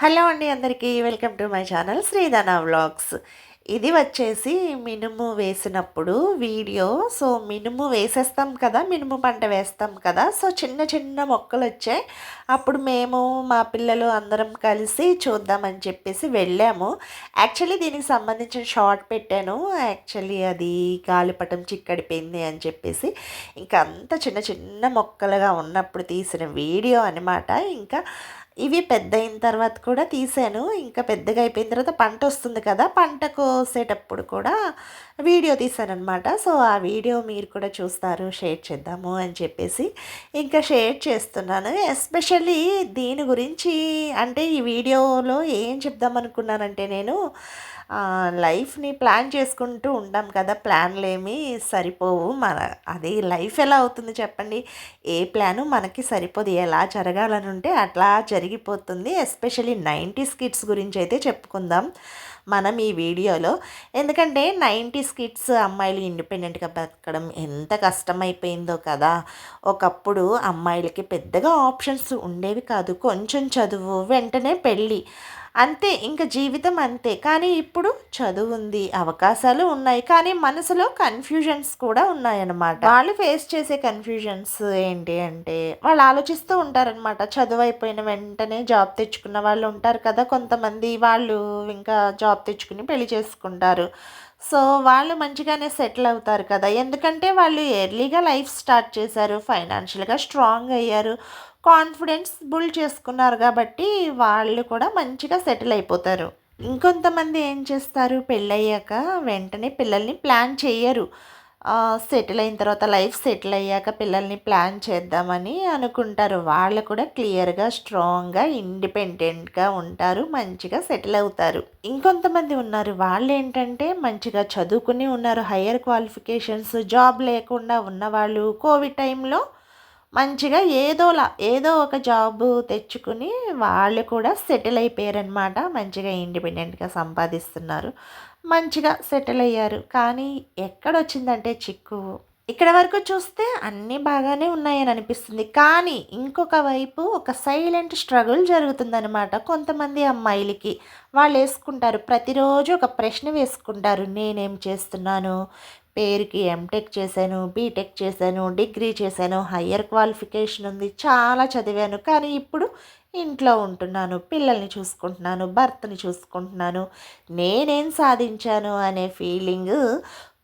Hello అండి అందరికీ welcome to my channel Sridhana vlogs. ఇది వచ్చేసి మినుము వేసినప్పుడు వీడియో. సో మినుము వేసేస్తాం కదా, మినుము పంట వేస్తాం కదా. సో చిన్న చిన్న మొక్కలు వచ్చాయి. అప్పుడు మేము మా పిల్లలు అందరం కలిసి చూద్దామని చెప్పేసి వెళ్ళాము. యాక్చువల్లీ దీనికి సంబంధించిన షార్ట్ పెట్టాను. యాక్చువల్లీ అది గాలిపటం చిక్కడిపోయింది అని చెప్పేసి ఇంకా అంత చిన్న చిన్న మొక్కలుగా ఉన్నప్పుడు తీసిన వీడియో అనమాట. ఇంకా ఇవి పెద్దయిన తర్వాత కూడా తీసాను. ఇంకా పెద్దగా అయిపోయిన తర్వాత పంట వస్తుంది కదా, పంట కోసేటప్పుడు కూడా వీడియో తీశాననమాట. సో ఆ వీడియో మీరు కూడా చూస్తారు, షేర్ చేద్దాము అని చెప్పేసి ఇంకా షేర్ చేస్తున్నాను. ఎస్పెషల్లీ దీని గురించి అంటే ఈ వీడియోలో ఏం చెప్దాం అనుకున్నానంటే, నేను లైఫ్ని ప్లాన్ చేసుకుంటూ ఉంటాం కదా, ప్లాన్లేమీ సరిపోవు. అది లైఫ్ ఎలా అవుతుంది చెప్పండి? ఏ ప్లాను మనకి సరిపోదు. ఎలా జరగాలని ఉంటే అట్లా జరిగిపోతుంది. ఎస్పెషల్లీ 90s కిడ్స్ గురించి అయితే చెప్పుకుందాం మనం ఈ వీడియోలో. ఎందుకంటే 90s కిడ్స్ అమ్మాయిలు ఇండిపెండెంట్గా బతకడం ఎంత కష్టమైపోయిందో కదా. ఒకప్పుడు అమ్మాయిలకి పెద్దగా ఆప్షన్స్ ఉండేవి కాదు. కొంచెం చదువు, వెంటనే పెళ్ళి, అంతే, ఇంకా జీవితం అంతే. కానీ ఇప్పుడు చదువు ఉంది, అవకాశాలు ఉన్నాయి, కానీ మనసులో కన్ఫ్యూజన్స్ కూడా ఉన్నాయన్నమాట. వాళ్ళు ఫేస్ చేసే కన్ఫ్యూజన్స్ ఏంటి అంటే, వాళ్ళు ఆలోచిస్తూ ఉంటారనమాట. చదువు అయిపోయిన వెంటనే జాబ్ తెచ్చుకున్న వాళ్ళు ఉంటారు కదా కొంతమంది, వాళ్ళు ఇంకా జాబ్ తెచ్చుకుని పెళ్లి చేసుకుంటారు. సో వాళ్ళు మంచిగానే సెటిల్ అవుతారు కదా, ఎందుకంటే వాళ్ళు ఎర్లీగా లైఫ్ స్టార్ట్ చేశారు, ఫైనాన్షియల్గా స్ట్రాంగ్ అయ్యారు, కాన్ఫిడెన్స్ బిల్డ్ చేసుకున్నారు కాబట్టి వాళ్ళు కూడా మంచిగా సెటిల్ అయిపోతారు. ఇంకొంతమంది ఏం చేస్తారు, పెళ్ళయ్యాక వెంటనే పిల్లల్ని ప్లాన్ చేయరు. సెటిల్ అయిన తర్వాత, లైఫ్ సెటిల్ అయ్యాక పిల్లల్ని ప్లాన్ చేద్దామని అనుకుంటారు. వాళ్ళు కూడా క్లియర్గా, స్ట్రాంగ్గా, ఇండిపెండెంట్గా ఉంటారు, మంచిగా సెటిల్ అవుతారు. ఇంకొంతమంది ఉన్నారు, వాళ్ళు ఏంటంటే మంచిగా చదువుకుని ఉన్నారు, హయ్యర్ క్వాలిఫికేషన్స్, జాబ్ లేకుండా ఉన్నవాళ్ళు కోవిడ్ టైంలో మంచిగా ఏదో ఒక జాబు తెచ్చుకుని వాళ్ళు కూడా సెటిల్ అయిపోయారనమాట. మంచిగా ఇండిపెండెంట్గా సంపాదిస్తున్నారు, మంచిగా సెటిల్ అయ్యారు. కానీ ఎక్కడొచ్చిందంటే చిక్కు, ఇక్కడ వరకు చూస్తే అన్నీ బాగానే ఉన్నాయని అనిపిస్తుంది, కానీ ఇంకొక వైపు ఒక సైలెంట్ స్ట్రగుల్ జరుగుతుందనమాట కొంతమంది అమ్మాయిలకి. వాళ్ళు వేసుకుంటారు, ప్రతిరోజు ఒక ప్రశ్న వేసుకుంటారు, నేనేం చేస్తున్నాను, పేరుకి ఎంటెక్ చేశాను, బీటెక్ చేశాను, డిగ్రీ చేశాను, హయ్యర్ క్వాలిఫికేషన్ ఉంది, చాలా చదివాను, కానీ ఇప్పుడు ఇంట్లో ఉంటున్నాను, పిల్లల్ని చూసుకుంటున్నాను, భర్తని చూసుకుంటున్నాను, నేనేం సాధించాను అనే ఫీలింగ్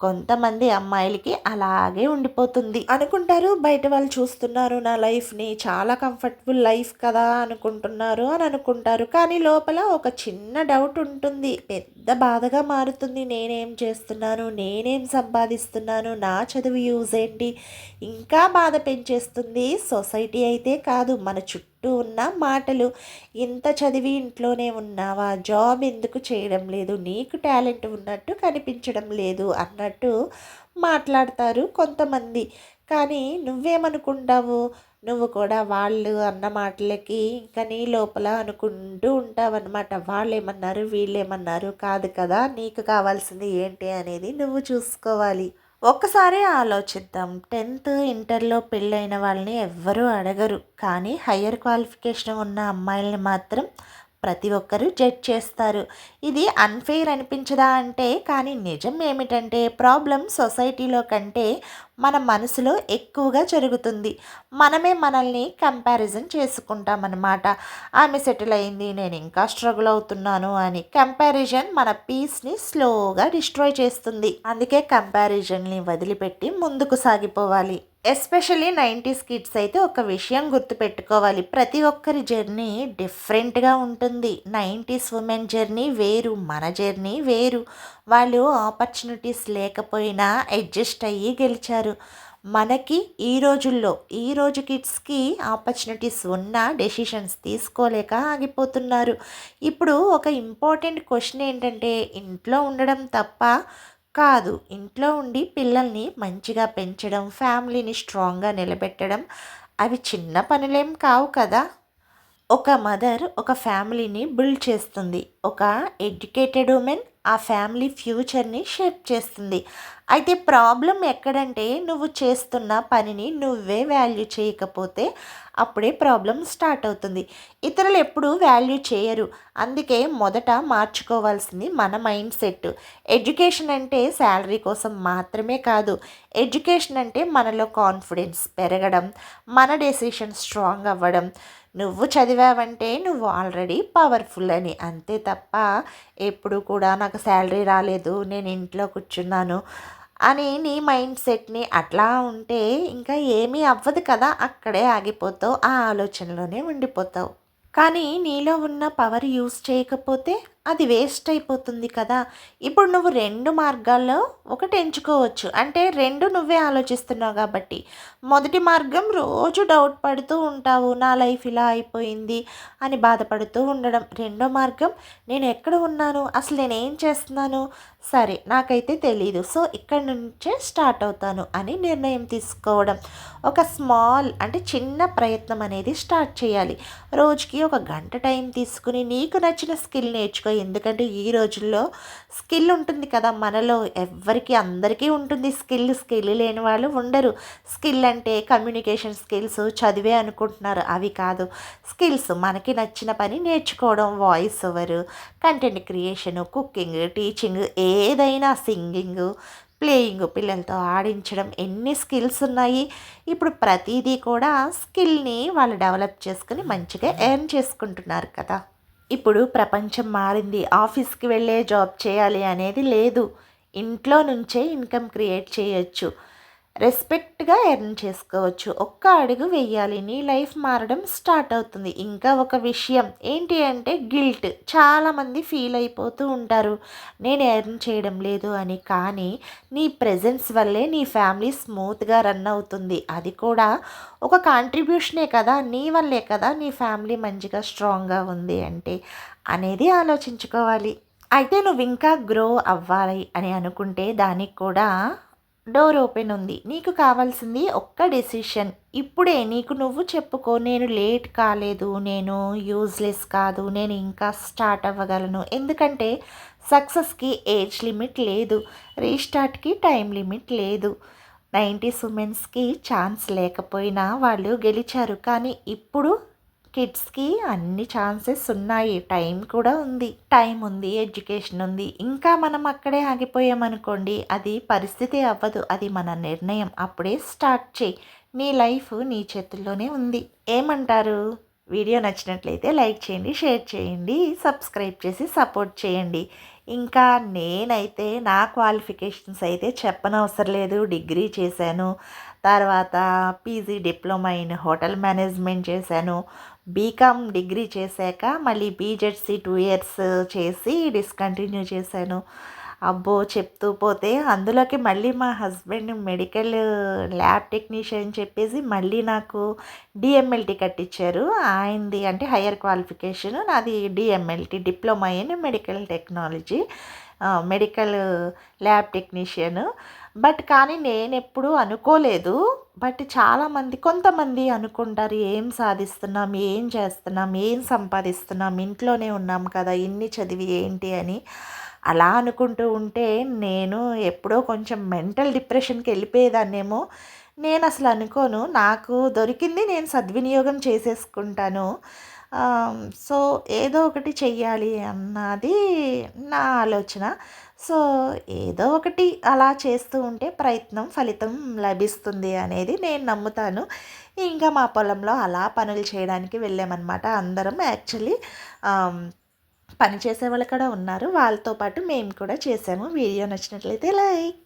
కొంతమంది అమ్మాయిలకి అలాగే ఉండిపోతుంది. అనుకుంటారు బయట వాళ్ళు చూస్తున్నారు నా లైఫ్ని, చాలా కంఫర్టబుల్ లైఫ్ కదా అనుకుంటున్నారు అని అనుకుంటారు, కానీ లోపల ఒక చిన్న డౌట్ ఉంటుంది, పెద్ద బాధగా మారుతుంది. నేనేం చేస్తున్నాను, నేనేం సంపాదిస్తున్నాను, నా చదువు యూజ్ ఏంటి, ఇంకా బాధ పెంచేస్తుంది. సొసైటీ అయితే కాదు, మన చుట్టూ ఉన్న మాటలు, ఇంత చదివి ఇంట్లోనే ఉన్నావా, జాబ్ ఎందుకు చేయడం లేదు, నీకు టాలెంట్ ఉన్నట్టు కనిపించడం లేదు అన్నట్టు మాట్లాడతారు కొంతమంది. కానీ నువ్వేమనుకుంటావు? నువ్వు కూడా వాళ్ళు అన్న మాటలకి ఇంకా నీ లోపల అనుకుంటూ ఉంటావన్నమాట, వాళ్ళేమన్నారు వీళ్ళేమన్నారు కాదు కదా, నీకు కావాల్సింది ఏంటి అనేది నువ్వు చూసుకోవాలి. ఒక్కసారి ఆలోచిద్దాం, 10th ఇంటర్లో పెళ్ళైన వాళ్ళని ఎవ్వరూ అడగరు, కానీ హయ్యర్ క్వాలిఫికేషన్ ఉన్న అమ్మాయిల్ని మాత్రం ప్రతి ఒక్కరూ జడ్జ్ చేస్తారు. ఇది అన్ఫెయిర్ అనిపించదా అంటే, కానీ నిజం ఏమిటంటే ప్రాబ్లం సొసైటీలో కంటే మన మనసులో ఎక్కువగా జరుగుతుంది. మనమే మనల్ని కంపారిజన్ చేసుకుంటామన్నమాట. ఆమె సెటిల్ అయింది, నేను ఇంకా స్ట్రగుల్ అవుతున్నాను అని. కంపారిజన్ మన పీస్ని స్లోగా డిస్ట్రాయ్ చేస్తుంది. అందుకే కంపారిజన్ని వదిలిపెట్టి ముందుకు సాగిపోవాలి. ఎస్పెషల్లీ 90s కిడ్స్ అయితే ఒక విషయం గుర్తుపెట్టుకోవాలి, ప్రతి ఒక్కరి జర్నీ డిఫరెంట్గా ఉంటుంది. 90s ఉమెన్ జర్నీ వేరు, మన జర్నీ వేరు. వాళ్ళు ఆపర్చునిటీస్ లేకపోయినా అడ్జస్ట్ అయ్యి గెలిచారు. మనకి ఈ రోజు కిడ్స్కి ఆపర్చునిటీస్ ఉన్నా డెసిషన్స్ తీసుకోలేక ఆగిపోతున్నారు. ఇప్పుడు ఒక ఇంపార్టెంట్ క్వశ్చన్ ఏంటంటే, ఇంట్లో ఉండడం తప్ప కాదు, ఇంట్లో ఉండి పిల్లల్ని మంచిగా పెంచడం, ఫ్యామిలీని స్ట్రాంగ్గా నిలబెట్టడం అవి చిన్న పనులేం కావు కదా. ఒక మదర్ ఒక ఫ్యామిలీని బిల్డ్ చేస్తుంది. ఒక ఎడ్యుకేటెడ్ ఉమెన్ ఆ ఫ్యామిలీ ఫ్యూచర్‌ని షేప్ చేస్తుంది. అయితే ప్రాబ్లమ్ ఎక్కడంటే నువ్వు చేస్తున్న పనిని నువ్వే వాల్యూ చేయకపోతే అప్పుడే ప్రాబ్లమ్ స్టార్ట్ అవుతుంది. ఇతరులు ఎప్పుడూ వాల్యూ చేయరు. అందుకే మొదట మార్చుకోవాల్సింది మన మైండ్ సెట్. ఎడ్యుకేషన్ అంటే శాలరీ కోసం మాత్రమే కాదు. ఎడ్యుకేషన్ అంటే మనలో కాన్ఫిడెన్స్ పెరగడం, మన డెసిషన్ స్ట్రాంగ్ అవ్వడం. నువ్వు చదివావంటే నువ్వు ఆల్రెడీ పవర్ఫుల్ అని. అంతే తప్ప ఎప్పుడు కూడా నాకు శాలరీ రాలేదు, నేను ఇంట్లో కూర్చున్నాను అని నీ మైండ్ సెట్‌ని అట్లా ఉంటే ఇంకా ఏమీ అవ్వదు కదా! అక్కడే ఆగిపోతావు. ఆ ఆలోచనలోనే ఉండిపోతావు. కానీ నీలో ఉన్న పవర్ యూజ్ చేయకపోతే అది వేస్ట్ అయిపోతుంది కదా! ఇప్పుడు నువ్వు 2 మార్గాల్లో ఒకటి ఎంచుకోవచ్చు. అంటే 2 నువ్వే ఆలోచిస్తున్నావు కాబట్టి. మొదటి మార్గం రోజు డౌట్ పడుతూ ఉంటావు. నా లైఫ్ ఇలా అయిపోయింది అని బాధపడుతూ ఉండడం. రెండో మార్గం నేను ఎక్కడ ఉన్నాను? అసలు నేనేం చేస్తున్నాను? సరే నాకైతే తెలీదు. సో ఇక్కడి నుంచే స్టార్ట్ అవుతాను అని నిర్ణయం తీసుకోవడం. ఒక స్మాల్ అంటే చిన్న ప్రయత్నం అనేది స్టార్ట్ చేయాలి. రోజుకి ఒక గంట టైం తీసుకుని నీకు నచ్చిన స్కిల్ నేర్చుకో. ఎందుకంటే ఈ రోజుల్లో స్కిల్ ఉంటుంది కదా మనలో. ఎవ్వరికి అందరికీ ఉంటుంది స్కిల్ లేని వాళ్ళు ఉండరు. స్కిల్ అంటే కమ్యూనికేషన్ స్కిల్స్ చదివే అనుకుంటున్నారు. అవి కాదు. స్కిల్స్ మనకి నచ్చిన పని నేర్చుకోవడం. Voice over, content creation, cooking, teaching, ఏదైనా సింగింగ్, ప్లేయింగ్, పిల్లలతో ఆడించడం, ఎన్ని స్కిల్స్ ఉన్నాయి. ఇప్పుడు ప్రతిదీ కూడా స్కిల్ని వాళ్ళు డెవలప్ చేసుకుని మంచిగా ఎర్న్ చేసుకుంటున్నారు కదా. ఇప్పుడు ప్రపంచం మారింది. ఆఫీస్కి వెళ్ళే జాబ్ చేయాలి అనేది లేదు. ఇంట్లో నుంచే ఇన్కమ్ క్రియేట్ చేయొచ్చు. రెస్పెక్ట్‌గా ఎర్న్ చేసుకోవచ్చు. ఒక్క అడుగు వెయ్యాలి. నీ లైఫ్ మారడం స్టార్ట్ అవుతుంది. ఇంకా ఒక విషయం ఏంటి అంటే గిల్ట్. చాలామంది ఫీల్ అయిపోతూ ఉంటారు. నేను ఎర్న్ చేయడం లేదు అని. కానీ నీ ప్రెజెన్స్ వల్లే నీ ఫ్యామిలీ స్మూత్‌గా రన్ అవుతుంది. అది కూడా ఒక కాంట్రిబ్యూషనే కదా! నీ వల్లే కదా నీ ఫ్యామిలీ మంచిగా స్ట్రాంగ్‌గా ఉంది అంటే అనేది ఆలోచించుకోవాలి. అయితే నువ్వింకా గ్రో అవ్వాలి అని అనుకుంటే దానికి కూడా డోర్ ఓపెన్ ఉంది. నీకు కావాల్సింది ఒక్క డెసిషన్. ఇప్పుడే నీకు నువ్వు చెప్పుకో, నేను లేట్ కాలేదు, నేను యూజ్‌లెస్ కాదు, నేను ఇంకా స్టార్ట్ అవ్వగలను. ఎందుకంటే సక్సెస్‌కి ఏజ్ లిమిట్ లేదు. రీస్టార్ట్‌కి టైం లిమిట్ లేదు. 90స్ ఉమెన్స్‌కి ఛాన్స్ లేకపోయినా వాళ్ళు గెలిచారు. కానీ ఇప్పుడు కిడ్స్‌కి అన్ని ఛాన్సెస్ ఉన్నాయి. టైం కూడా ఉంది. టైం ఉంది, ఎడ్యుకేషన్ ఉంది. ఇంకా మనం అక్కడే ఆగిపోయామనుకోండి అది పరిస్థితి అవ్వదు. అది మన నిర్ణయం. అప్పుడే స్టార్ట్ చెయ్యి. నీ లైఫ్ నీ చేతుల్లోనే ఉంది. ఏమంటారు? వీడియో నచ్చినట్లయితే లైక్ చేయండి, షేర్ చేయండి, సబ్స్క్రైబ్ చేసి సపోర్ట్ చేయండి. ఇంకా నేనైతే నా క్వాలిఫికేషన్స్ అయితే చెప్పనవసరం లేదు. డిగ్రీ చేశాను. తర్వాత PG diploma in hotel management చేశాను. బీకామ్ డిగ్రీ చేశాక మళ్ళీ బీజెడ్సీ 2 ఇయర్స్ చేసి డిస్కంటిన్యూ చేశాను. అబ్బో! చెప్తూ పోతే అందులోకి మళ్ళీ మా హస్బెండ్ మెడికల్ ల్యాబ్ టెక్నీషియన్ చెప్పేసి మళ్ళీ నాకు డీఎంఎల్టీ కట్టించారు. ఆయనది అంటే హైయర్ క్వాలిఫికేషన్. నాది DMLT diploma in medical technology, medical lab technician. కానీ నేనెప్పుడూ అనుకోలేదు. చాలామంది కొంతమంది అనుకుంటారు ఏం సాధిస్తున్నాం, ఏం చేస్తున్నాం, ఏం సంపాదిస్తున్నాం, ఇంట్లోనే ఉన్నాం కదా, ఇన్ని చదివి ఏంటి అని. అలా అనుకుంటూ ఉంటే నేను ఎప్పుడో కొంచెం మెంటల్ డిప్రెషన్‌కి వెళ్ళిపోయేదాన్నేమో. నేనసలు అనుకోను. నాకు దొరికింది నేను సద్వినియోగం చేసేసుకుంటాను. సో, ఏదో ఒకటి చెయ్యాలి అన్నది నా ఆలోచన. సో, ఏదో ఒకటి అలా చేస్తూ ఉంటే ఫలితం లభిస్తుంది అనేది నేను నమ్ముతాను. ఇంకా మా పొలంలో అలా పనులు చేయడానికి వెళ్ళామనమాట. అందరం యాక్చువల్లీ పని చేసేవాళ్ళు కూడా ఉన్నారు. వాళ్ళతో పాటు మేము కూడా చేసాము. వీడియో నచ్చినట్లయితే లైక్